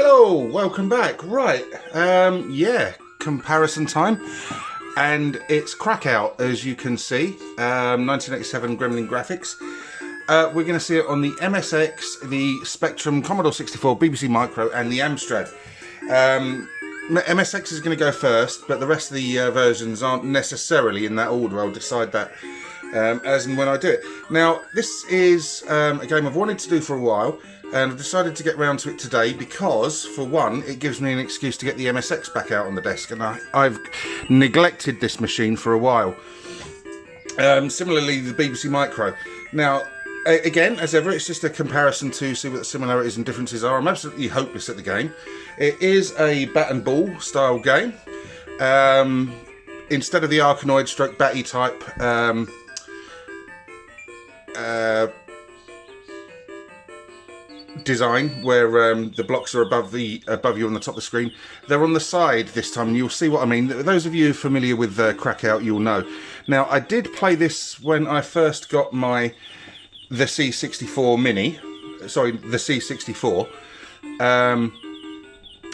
Hello, welcome back. Right, yeah, comparison time. And it's Krakout, as you can see, 1987 Gremlin Graphics. We're going to see it on the MSX, the Spectrum, Commodore 64, BBC Micro, and the Amstrad. MSX is going to go first, but the rest of the versions aren't necessarily in that order. I'll decide that as and when I do it. Now, this is a game I've wanted to do for a while, and I've decided to get round to it today because, for one, it gives me an excuse to get the MSX back out on the desk, and I've neglected this machine for a while. Similarly, the BBC Micro. Now, again, as ever, it's just a comparison to see what the similarities and differences are. I'm absolutely hopeless at the game. It is a bat and ball style game. Instead of the Arkanoid stroke batty type design where the blocks are above you on the top of the screen, they're on the side this time, and you'll see what I mean. Those of you familiar with Krakout, you'll know. Now, I did play this when I first got the C64 Mini, sorry, the C64,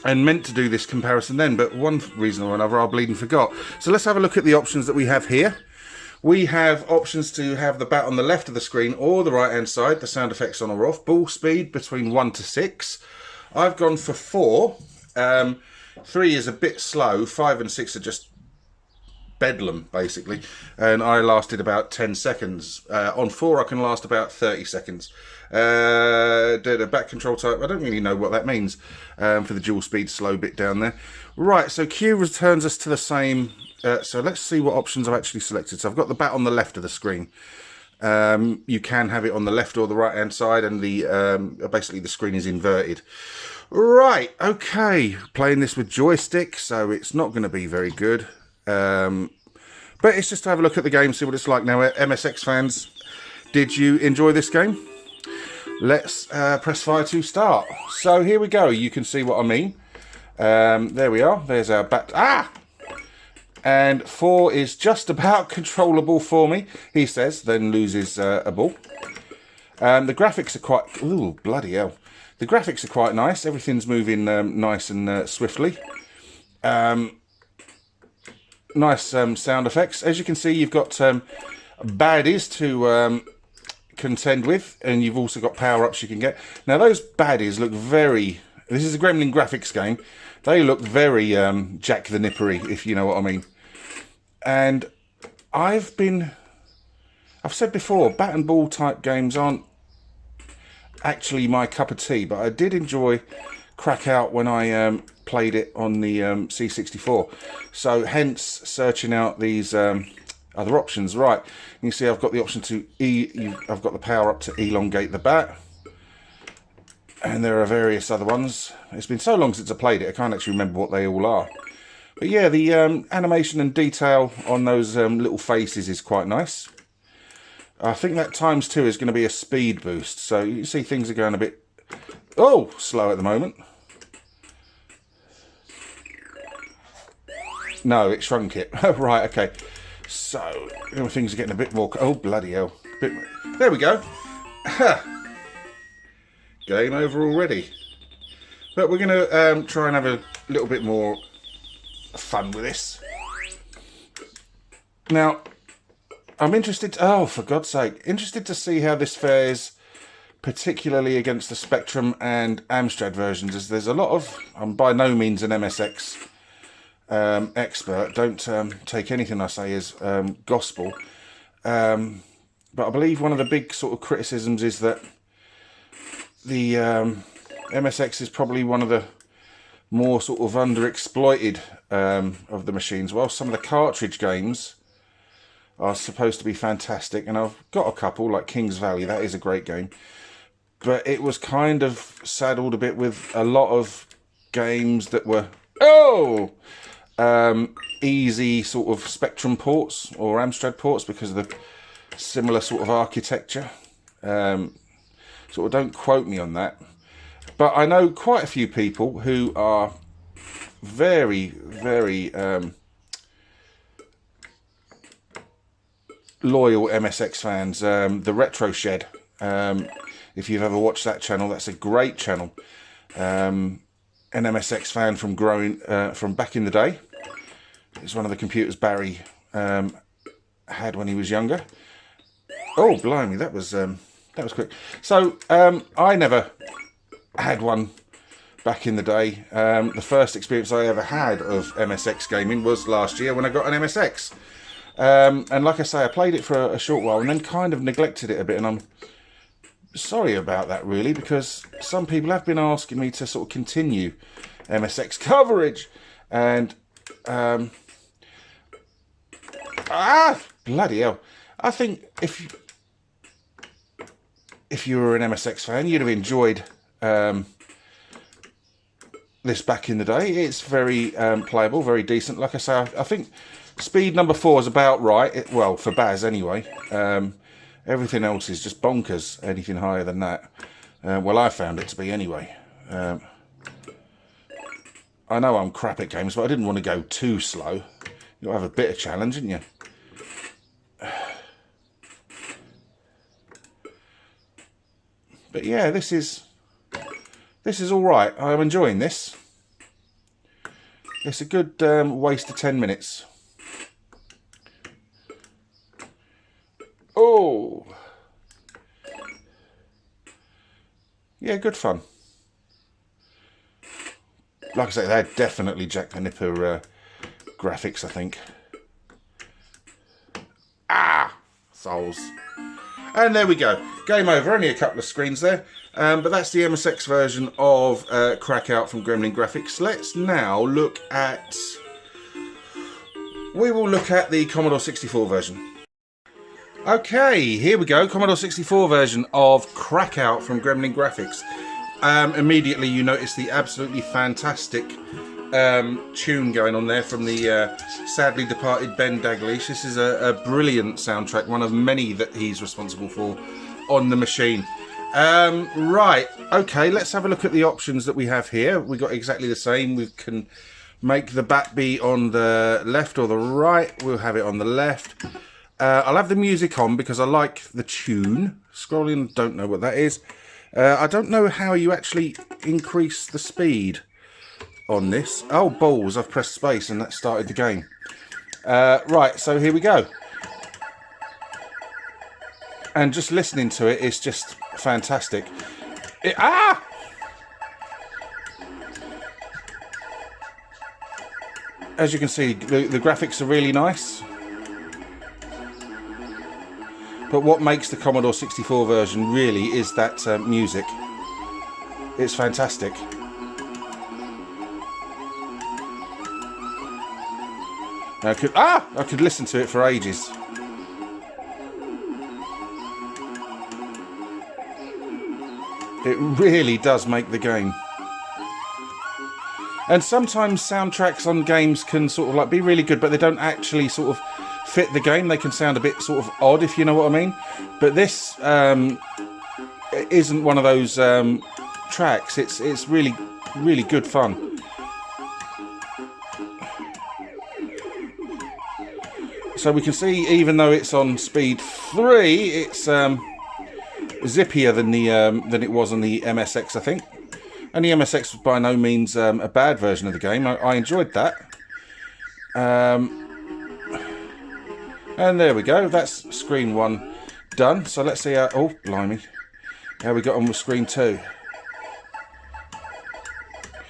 and meant to do this comparison then, but one reason or another I bleeding forgot. So let's have a look at the options that we have here. We have options to have the bat on the left of the screen or the right hand side, the sound effects on or off, ball speed between 1 to 6. I've gone for 4. 3 is a bit slow, 5 and 6 are just bedlam basically, and I lasted about 10 seconds. On 4 I can last about 30 seconds. The back control type, I don't really know what that means for the dual speed slow bit down there. Right, so Q returns us to the same. So let's see what options I've actually selected. So I've got the bat on the left of the screen. You can have it on the left or the right hand side, and the basically the screen is inverted. Right, okay, playing this with joystick, so it's not going to be very good. But it's just to have a look at the game, see what it's like. Now, MSX fans, did you enjoy this game? Let's press fire to start. So here we go. You can see what I mean. There we are. There's our bat. Ah! And 4 is just about controllable for me, he says, then loses a ball. The graphics are quite... Ooh, bloody hell. The graphics are quite nice. Everything's moving nice and swiftly. Nice sound effects. As you can see, you've got baddies to contend with, and you've also got power-ups you can get. Now, those baddies look very... This is a Gremlin Graphics game. They look very Jack the Nippery, if you know what I mean. And I've said before, bat and ball type games aren't actually my cup of tea, but I did enjoy Krakout when I played it on the C64. So hence searching out these other options. Right, you can see I've got the option to I've got the power up to elongate the bat. And there are various other ones. It's been so long since I played it, I can't actually remember what they all are. But yeah, the animation and detail on those little faces is quite nice. I think that ×2 is going to be a speed boost. So you see things are going a bit, slow at the moment. No, it shrunk it. Right, okay. So things are getting a bit more, oh bloody hell. There we go. Game over already. But we're going to try and have a little bit more fun with this. Now, I'm interested, for God's sake, interested to see how this fares, particularly against the Spectrum and Amstrad versions, as there's a lot of, I'm by no means an MSX expert, don't take anything I say as gospel, but I believe one of the big sort of criticisms is that the MSX is probably one of the more sort of underexploited of the machines. Well, some of the cartridge games are supposed to be fantastic, and I've got a couple, like King's Valley, that is a great game. But it was kind of saddled a bit with a lot of games that were, easy sort of Spectrum ports or Amstrad ports because of the similar sort of architecture. Sort of don't quote me on that. But I know quite a few people who are very, very loyal MSX fans. The Retro Shed. If you've ever watched that channel, that's a great channel. an MSX fan from from back in the day. It's one of the computers Barry had when he was younger. Oh, blimey, that was quick. So I never had one back in the day. The first experience I ever had of MSX gaming was last year when I got an MSX. And like I say, I played it for a short while and then kind of neglected it a bit, and I'm sorry about that really, because some people have been asking me to sort of continue MSX coverage, and bloody hell, I think if you were an MSX fan, you'd have enjoyed this back in the day. It's very playable, very decent. Like I say, I think speed number 4 is about right. Well, for Baz anyway. Everything else is just bonkers. Anything higher than that, well, I found it to be anyway. I know I'm crap at games, but I didn't want to go too slow. You'll have a bit of challenge, didn't you? But yeah, this is all right. I'm enjoying this. It's a good waste of 10 minutes. Oh, yeah, good fun. Like I say, they're definitely Jack the Nipper graphics, I think. Souls. And there we go. Game over. Only a couple of screens there. But that's the MSX version of Krakout from Gremlin Graphics. Let's now look at... We will look at the Commodore 64 version. Okay, here we go. Commodore 64 version of Krakout from Gremlin Graphics. Immediately you notice the absolutely fantastic tune going on there from the sadly departed Ben Daglish. This is a brilliant soundtrack, one of many that he's responsible for on the machine. Right, okay, let's have a look at the options that we have here. We've got exactly the same. We can make the bat be on the left or the right. We'll have it on the left. I'll have the music on because I like the tune. Scrolling, don't know what that is. I don't know how you actually increase the speed on this. Oh, balls, I've pressed space and that started the game. Right, so here we go. And just listening to it is just fantastic. As you can see, the graphics are really nice. But what makes the Commodore 64 version really is that music. It's fantastic. I could listen to it for ages. It really does make the game. And sometimes soundtracks on games can sort of like be really good, but they don't actually sort of fit the game. They can sound a bit sort of odd, if you know what I mean. But this isn't one of those tracks. It's really, really good fun. So we can see, even though it's on speed 3, it's zippier than it was on the MSX, I think. And the MSX was by no means a bad version of the game. I enjoyed that. And there we go. That's screen 1 done. So let's see how... Oh, blimey. How we got on with screen 2.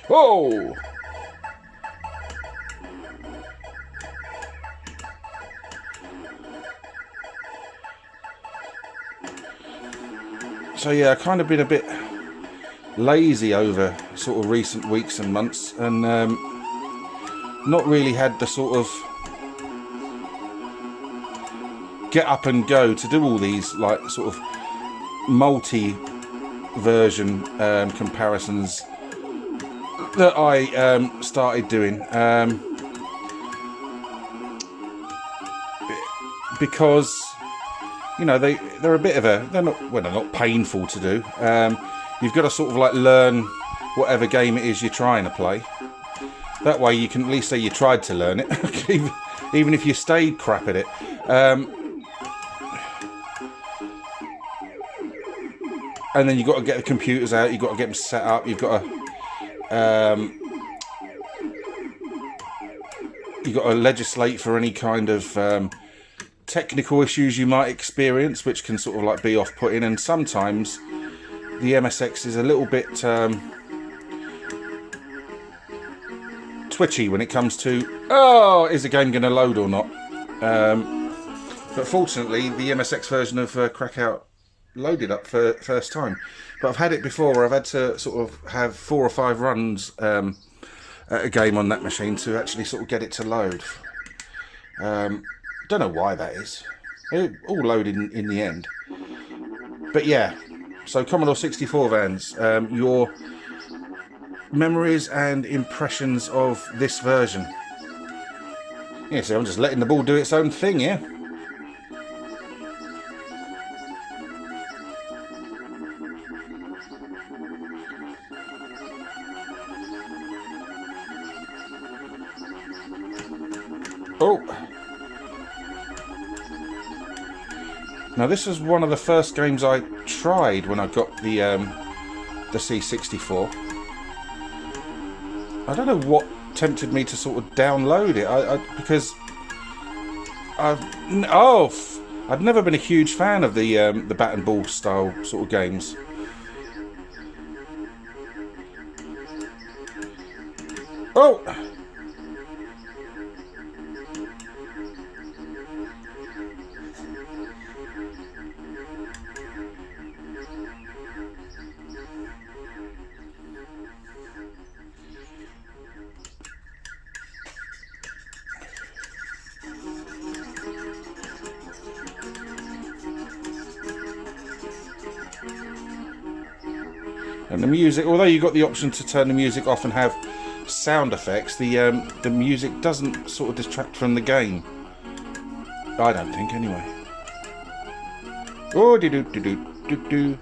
Whoa! So yeah, I've kind of been a bit lazy over sort of recent weeks and months, and not really had the sort of get up and go to do all these like sort of multi-version comparisons that I started doing, because you know they're a bit of a they're not painful to do. You've got to sort of like learn whatever game it is you're trying to play. That way you can at least say you tried to learn it, even if you stayed crap at it. And then you've got to get the computers out, you've got to get them set up, you've got to You've got to legislate for any kind of technical issues you might experience, which can sort of like be off-putting, and sometimes the MSX is a little bit twitchy when it comes to, oh, is the game going to load or not? But fortunately, the MSX version of Krakout loaded up for first time. But I've had it before where I've had to sort of have 4 or 5 runs at a game on that machine to actually sort of get it to load. Don't know why that is. It all loaded in the end. But yeah, so Commodore 64 fans, your memories and impressions of this version. Yeah, so I'm just letting the ball do its own thing, yeah? Oh! Now this was one of the first games I tried when I got the C64. I don't know what tempted me to sort of download it. Because I'd never been a huge fan of the bat and ball style sort of games. Oh! And the music, although you got the option to turn the music off and have sound effects, the music doesn't sort of distract from the game. I don't think, anyway. Oh, do.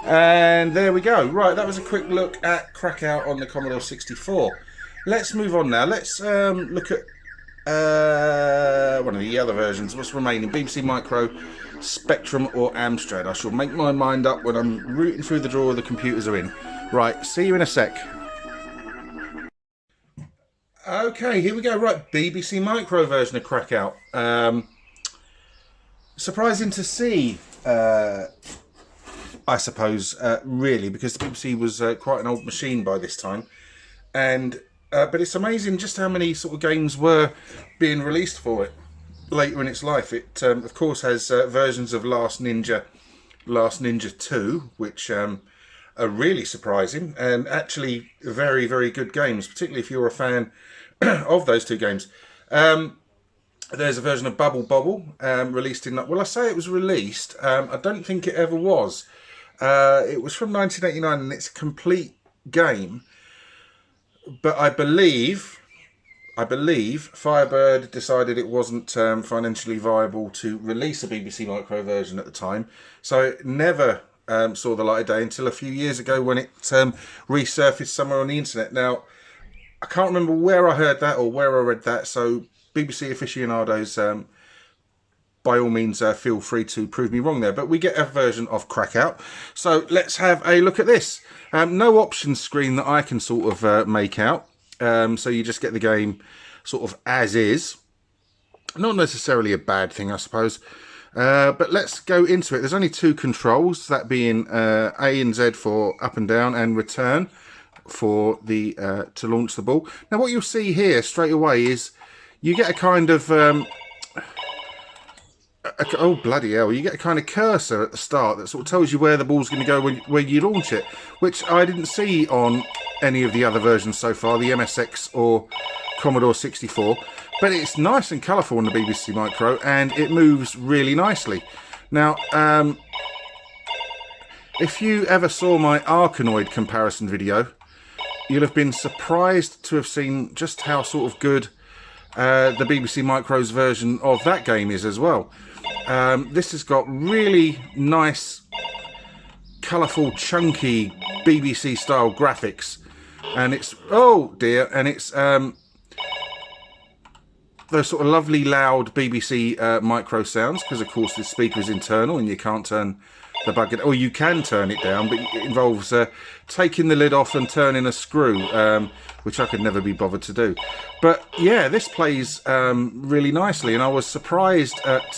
And there we go. Right, that was a quick look at Krakout on the Commodore 64. Let's move on now. Let's look at one of the other versions. What's remaining? BBC Micro, Spectrum or Amstrad. I shall make my mind up when I'm rooting through the drawer the computers are in. Right, see you in a sec. Okay, here we go. Right, BBC Micro version of Krakout. Surprising to see, I suppose, really, because the BBC was quite an old machine by this time. And but it's amazing just how many sort of games were being released for it later in its life. It, of course, has versions of Last Ninja 2, which are really surprising and actually very, very good games, particularly if you're a fan of those two games. There's a version of Bobble, released in... Well, I say it was released. I don't think it ever was. It was from 1989 and it's a complete game. But I believe Firebird decided it wasn't financially viable to release a BBC Micro version at the time. So it never saw the light of day until a few years ago when it resurfaced somewhere on the internet. Now, I can't remember where I heard that or where I read that, so BBC aficionados, by all means, feel free to prove me wrong there. But we get a version of Krakout. So let's have a look at this. No options screen that I can sort of make out. So you just get the game sort of as is. Not necessarily a bad thing, I suppose. But let's go into it. There's only 2 controls, that being A and Z for up and down and return for the to launch the ball. Now what you'll see here straight away is you get a kind of... oh bloody hell, you get a kind of cursor at the start that sort of tells you where the ball's going to go when you launch it, which I didn't see on any of the other versions so far, the MSX or Commodore 64, but it's nice and colourful on the BBC Micro and it moves really nicely. Now, if you ever saw my Arkanoid comparison video, you'll have been surprised to have seen just how sort of good the BBC Micro's version of that game is as well. This has got really nice, colourful, chunky BBC style graphics, and it's, oh dear, and it's those sort of lovely loud BBC Micro sounds, because of course the speaker is internal and you can't turn the bugger, or you can turn it down, but it involves taking the lid off and turning a screw, which I could never be bothered to do. But yeah, this plays really nicely, and I was surprised at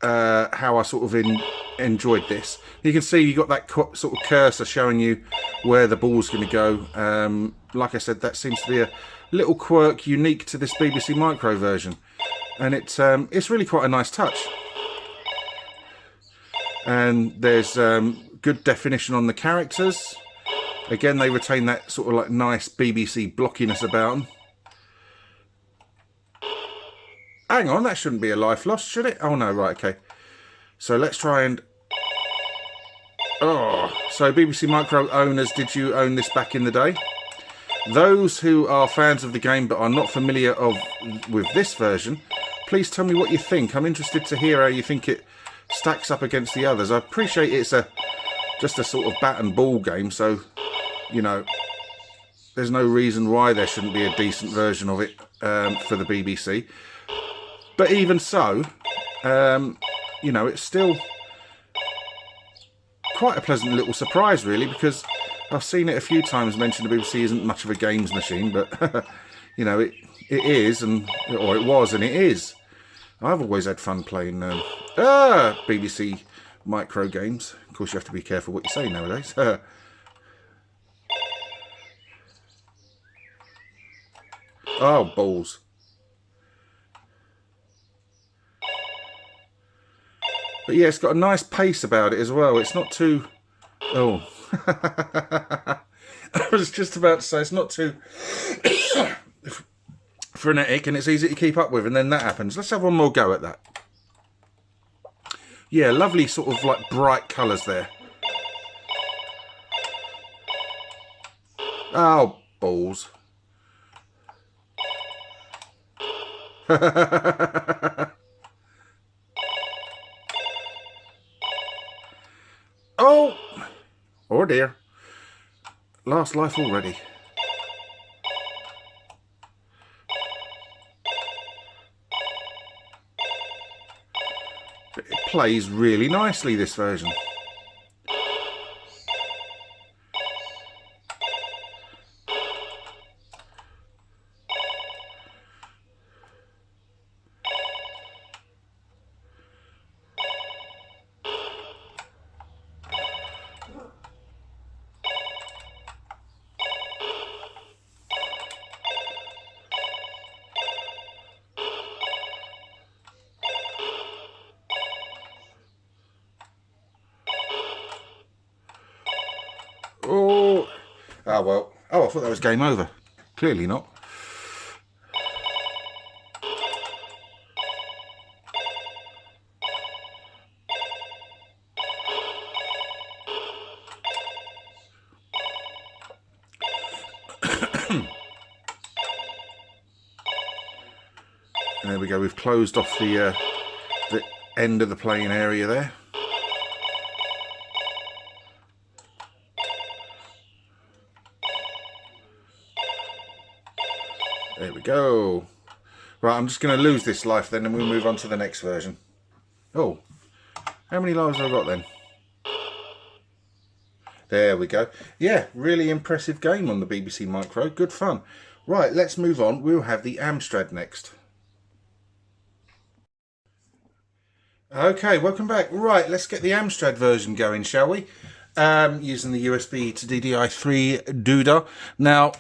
how I sort of enjoyed this. You can see you got that sort of cursor showing you where the ball's going to go. Like I said, that seems to be a little quirk unique to this BBC Micro version, and it's really quite a nice touch. And there's good definition on the characters. Again, they retain that sort of like nice BBC blockiness about them. Hang on, that shouldn't be a life lost, should it? Oh no, right, okay. So let's try and... Oh, so BBC Micro owners, did you own this back in the day? Those who are fans of the game but are not familiar with this version, please tell me what you think. I'm interested to hear how you think it stacks up against the others. I appreciate it's just a sort of bat and ball game, so, you know, there's no reason why there shouldn't be a decent version of it for the BBC. But even so, you know, it's still quite a pleasant little surprise, really, because I've seen it a few times mentioned the BBC isn't much of a games machine, but, you know, it is, or it was, and it is. I've always had fun playing BBC Micro games. Of course, you have to be careful what you say nowadays. Oh, balls. But yeah, it's got a nice pace about it as well. It's not too... Oh. I was just about to say, it's not too frenetic, and it's easy to keep up with, and then that happens. Let's have one more go at that. Yeah, lovely sort of like bright colours there. Oh, balls. Oh! Oh dear. Last life already. But it plays really nicely, this version. Oh, oh well. Oh, I thought that was game over. Clearly not. There we go. We've closed off the end of the playing area there. There we go. Right, I'm just going to lose this life then, and we'll move on to the next version. Oh, how many lives have I got then? There we go. Yeah, really impressive game on the BBC Micro. Good fun. Right, let's move on. We'll have the Amstrad next. Okay, welcome back. Right, let's get the Amstrad version going, shall we? Using the USB to DDI3 doodah. Now,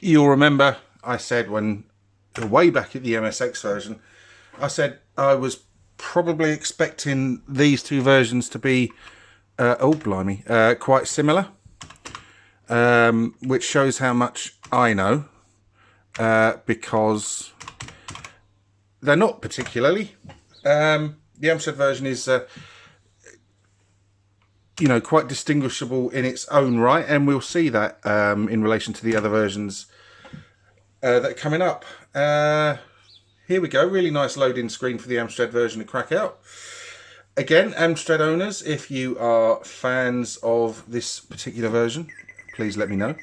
you'll remember I said way back at the MSX version, I said I was probably expecting these two versions to be, oh blimey, quite similar, which shows how much I know, because they're not particularly. The Amstrad version is, you know, quite distinguishable in its own right, and we'll see that in relation to the other versions that are coming up. Here we go, really nice loading screen for the Amstrad version of Krakout. Again, Amstrad owners, if you are fans of this particular version, please let me know.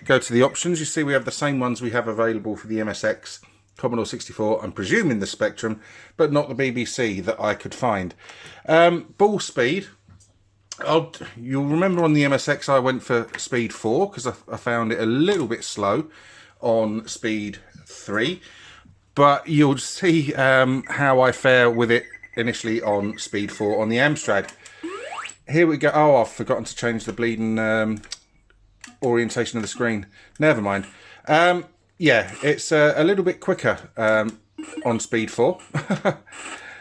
Go to the options. You see we have the same ones we have available for the MSX Commodore 64, I'm presuming the Spectrum, but not the BBC that I could find. Ball speed. You'll remember on the MSX I went for speed 4 because I found it a little bit slow on speed 3. But you'll see how I fare with it initially on speed 4 on the Amstrad. Here we go. Oh, I've forgotten to change the bleeding orientation of the screen. Never mind. Yeah, it's a little bit quicker on speed 4.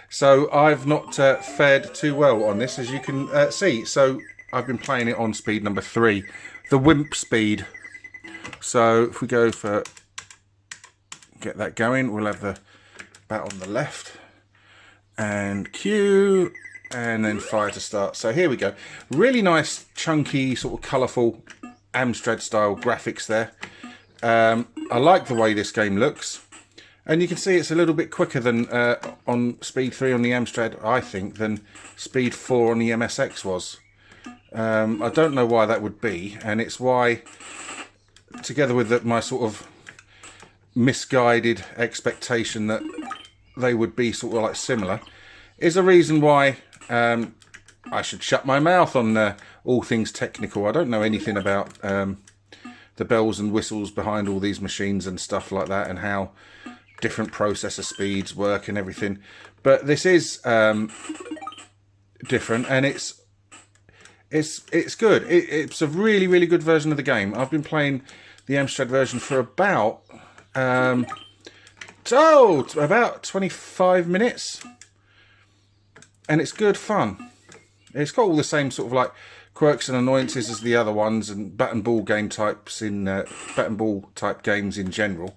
So I've not fared too well on this, as you can see. So I've been playing it on speed number 3, the WIMP speed. So if we go for, get that going, we'll have the bat on the left and Q, and then fire to start. So here we go. Really nice, chunky, sort of colourful Amstrad style graphics there. I like the way this game looks. And you can see it's a little bit quicker than on speed 3 on the Amstrad, I think, than speed 4 on the MSX was. I don't know why that would be, and it's why, together with my sort of misguided expectation that they would be sort of like similar, is a reason why I should shut my mouth on all things technical. I don't know anything about the bells and whistles behind all these machines and stuff like that, and how different processor speeds work and everything, but this is different, and it's good. It's a really good version of the game. I've been playing the Amstrad version for about about 25 minutes, and it's good fun. It's got all the same sort of like quirks and annoyances as the other ones, and bat and ball game types in bat and ball type games in general.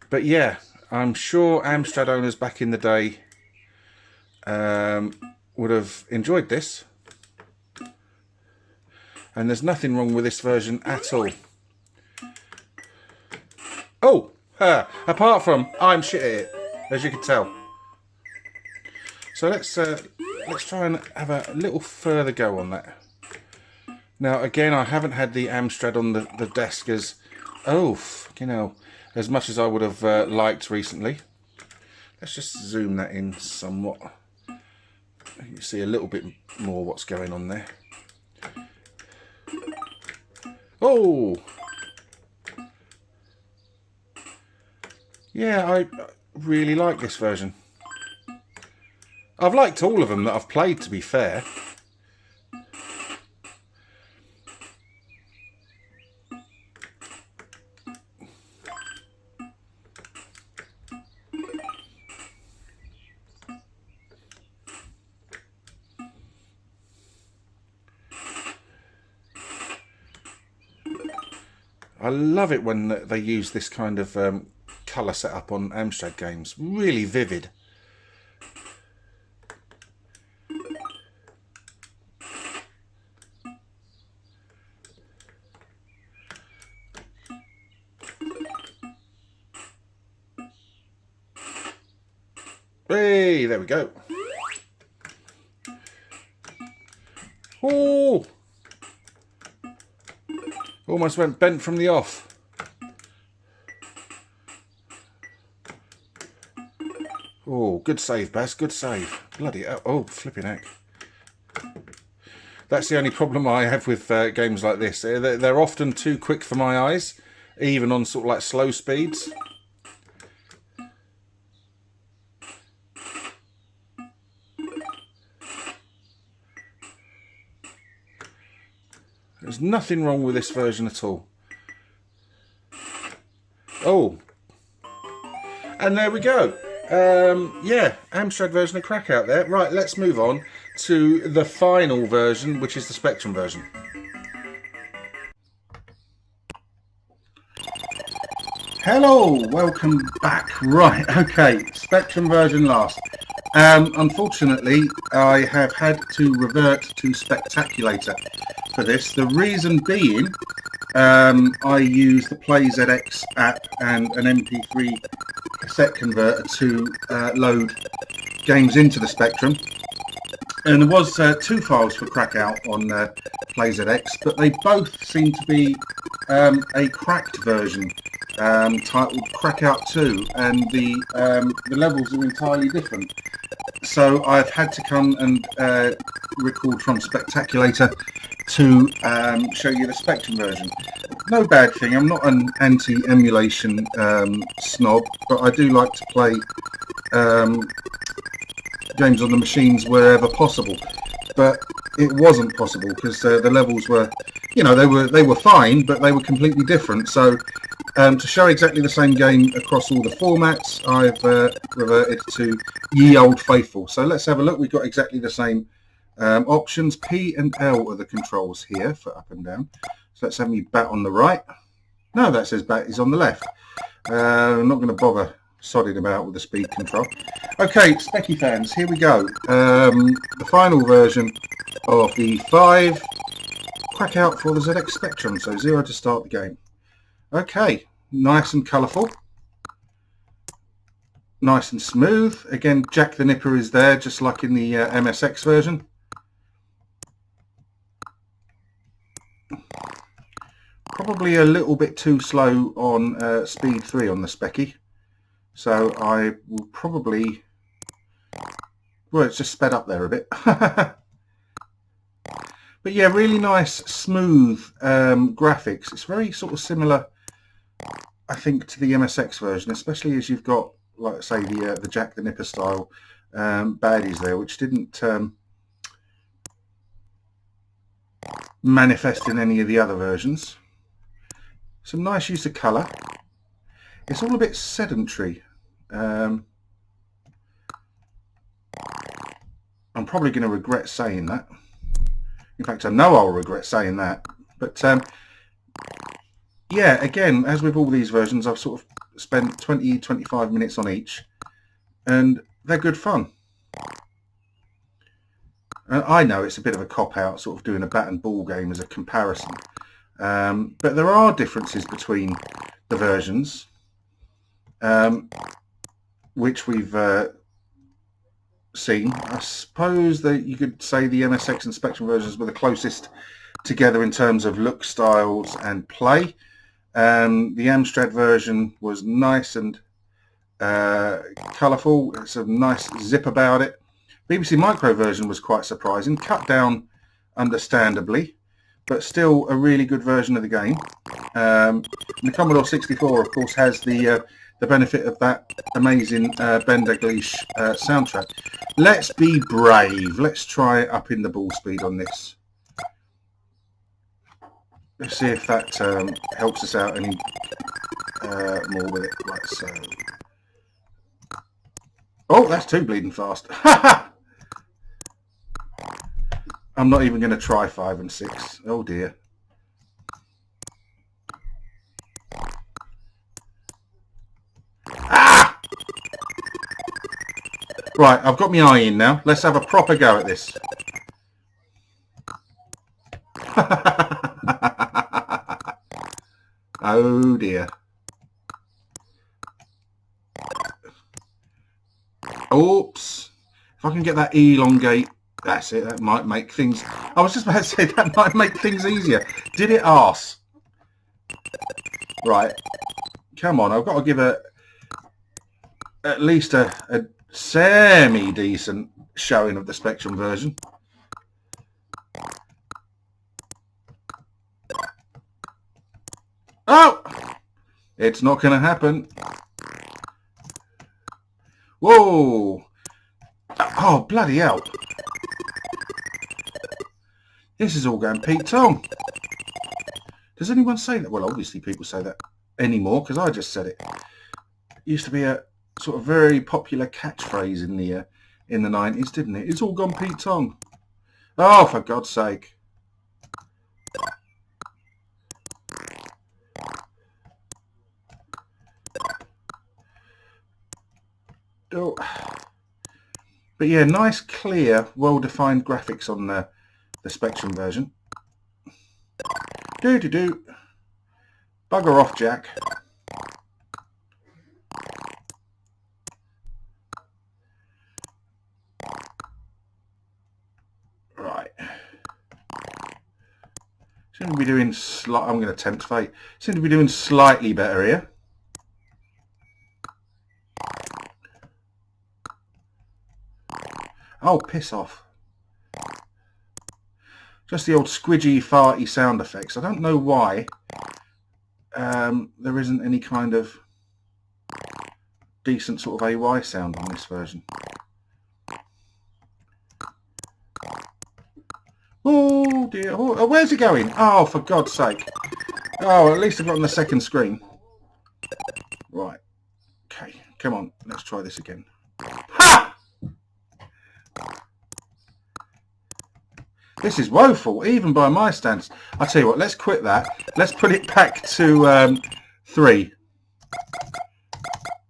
But yeah, I'm sure Amstrad owners back in the day would have enjoyed this. And there's nothing wrong with this version at all. Oh, apart from I'm shit at it, as you can tell. So let's try and have a little further go on that. Now again, I haven't had the Amstrad on the desk as, as much as I would have liked recently. Let's just zoom that in somewhat. You see a little bit more what's going on there. Oh! Yeah, I really like this version. I've liked all of them that I've played, to be fair. I love it when they use this kind of colour setup on Amstrad games. Really vivid. Hey, there we go. Oh! Almost went bent from the off. Oh, good save, Baz, good save. Bloody hell. Oh, flipping heck. That's the only problem I have with games like this. They're often too quick for my eyes, even on sort of like slow speeds. There's nothing wrong with this version at all. Oh. And there we go. Yeah, Amstrad version of Krakout there. Right, let's move on to the final version, which is the Spectrum version. Hello, welcome back. Right, okay, Spectrum version last. Unfortunately, I have had to revert to Spectaculator for this. The reason being, I use the PlayZX app and an MP3 cassette converter to load games into the Spectrum. And there was 2 files for Krakout on PlayZX, but they both seem to be a cracked version titled Krakout 2, and the levels are entirely different. So I've had to come and record from Spectaculator to show you the Spectrum version. No bad thing, I'm not an anti-emulation snob, but I do like to play games on the machines wherever possible. But it wasn't possible because the levels were, you know, they were fine, but they were completely different. So to show exactly the same game across all the formats, I've reverted to ye old faithful. So let's have a look. We've got exactly the same options. P and L are the controls here for up and down. So let's have me bat on the right. No, that says bat is on the left. I'm not going to bother sodding about with the speed control. Okay, Specky fans, here we go. The final version of the 5 Krakout for the ZX Spectrum. So 0 to start the game. Okay, nice and colourful. Nice and smooth. Again, Jack the Nipper is there, just like in the MSX version. Probably a little bit too slow on speed 3 on the Specky. So I will probably... Well, it's just sped up there a bit. But yeah, really nice, smooth graphics. It's very sort of similar, I think, to the MSX version, especially as you've got, like say, the Jack the Nipper style baddies there, which didn't manifest in any of the other versions. Some nice use of colour. It's all a bit sedentary. I'm probably going to regret saying that. In fact, I know I'll regret saying that. But yeah, again, as with all these versions, I've sort of spent 20-25 minutes on each, and they're good fun. I know it's a bit of a cop-out, sort of doing a bat and ball game as a comparison. But there are differences between the versions, which we've seen. I suppose that you could say the MSX and Spectrum versions were the closest together in terms of look, styles and play. The Amstrad version was nice and colourful. It's a nice zip about it. BBC Micro version was quite surprising, cut down understandably, but still a really good version of the game. The Commodore 64, of course, has the benefit of that amazing Ben Daglish soundtrack. Let's be brave. Let's try upping the ball speed on this. Let's see if that helps us out any more with it. Right, so... Oh, that's too bleeding fast. I'm not even going to try 5 and 6. Oh dear. Ah! Right, I've got my eye in now. Let's have a proper go at this. Oh dear. Oops. If I can get that elongate, that's it. That might make things... I was just about to say that might make things easier. Did it arse? Right. Come on, I've got to give at least a semi-decent showing of the Spectrum version. Oh! It's not going to happen. Whoa! Oh, bloody hell. This is all going Pete Tong. Does anyone say that? Well, obviously people say that anymore, because I just said it. It used to be a sort of very popular catchphrase in the 90s, didn't it? It's all gone Pete Tong. Oh, for God's sake. Oh. But yeah, nice, clear, well-defined graphics on the Spectrum version. Do-do-do. Bugger off, Jack. Seem to be doing I'm going to tempt fate. Seem to be doing slightly better here. Oh, piss off. Just the old squidgy, farty sound effects. I don't know why there isn't any kind of decent sort of AY sound on this version. Oh dear. Oh, where's it going? Oh, for God's sake. Oh, at least I've got on the second screen. Right. Okay, come on. Let's try this again. Ha! This is woeful, even by my standards. I'll tell you what, let's quit that. Let's put it back to 3.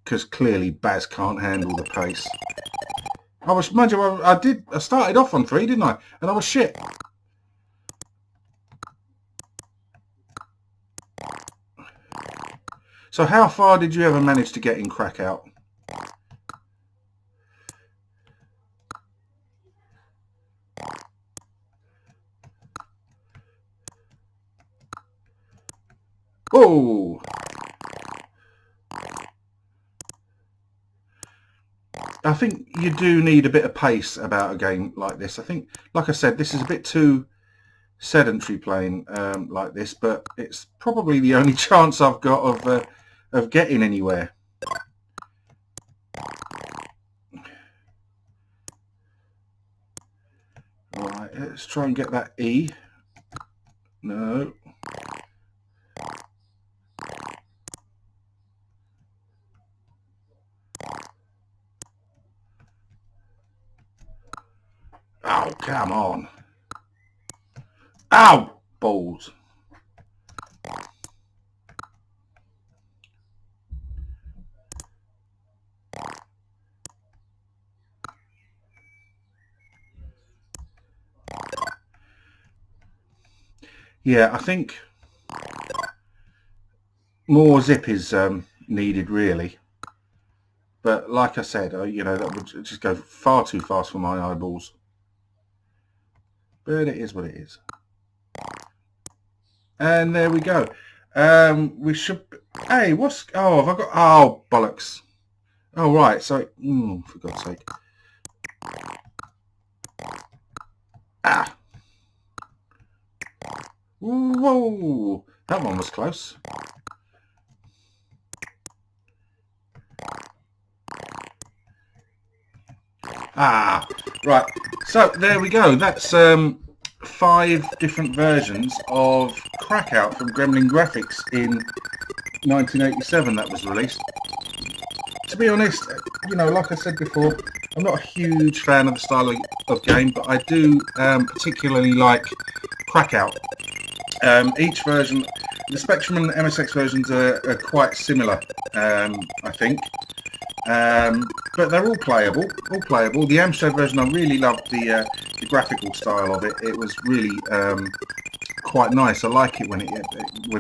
Because clearly Baz can't handle the pace. Mind you, I started off on 3, didn't I? And I was shit. So how far did you ever manage to get in Krakout? Oh! I think you do need a bit of pace about a game like this. I think, like I said, this is a bit too sedentary playing like this, but it's probably the only chance I've got of getting anywhere. Right, let's try and get that E. No. Oh, come on. Ow! Balls. Yeah, I think more zip is needed, really. But like I said, you know, that would just go far too fast for my eyeballs. But it is what it is. And there we go. We should... Hey, what's... Oh, have I got... Oh, bollocks. Oh, right. So... for God's sake. Ah. Whoa. That one was close. Ah. Right. So, there we go. That's 5 different versions of Krakout from Gremlin Graphics in 1987 that was released. To be honest, you know, like I said before, I'm not a huge fan of the style of game, but I do particularly like Krakout. Each version, the Spectrum and the MSX versions are quite similar, I think. But they're all playable. The Amstrad version, I really loved the graphical style of it. It was really quite nice. I like it when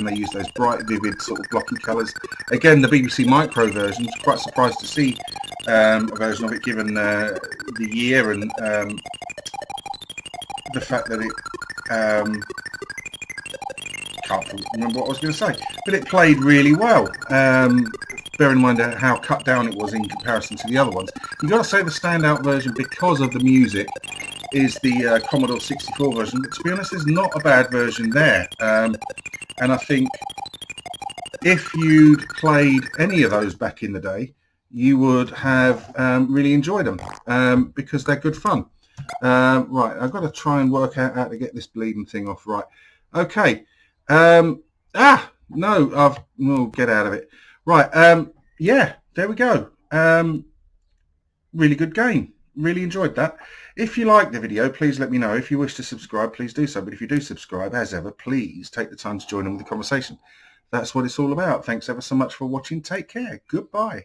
they use those bright, vivid, sort of blocky colours. Again, the BBC Micro version, was quite surprised to see a version of it given the year and the fact that it can't remember what I was going to say, but it played really well. Bear in mind how cut down it was in comparison to the other ones. You've got to say the standout version because of the music is the Commodore 64 version, but to be honest, there's not a bad version there. And I think if you'd played any of those back in the day, you would have really enjoyed them because they're good fun. Right, I've got to try and work out how to get this bleeding thing off. Right, okay. No, we'll get out of it. Right, yeah, there we go. Really good game. Really enjoyed that. If you like the video, please let me know. If you wish to subscribe, please do so. But if you do subscribe, as ever, please take the time to join in with the conversation. That's what it's all about. Thanks ever so much for watching. Take care. Goodbye.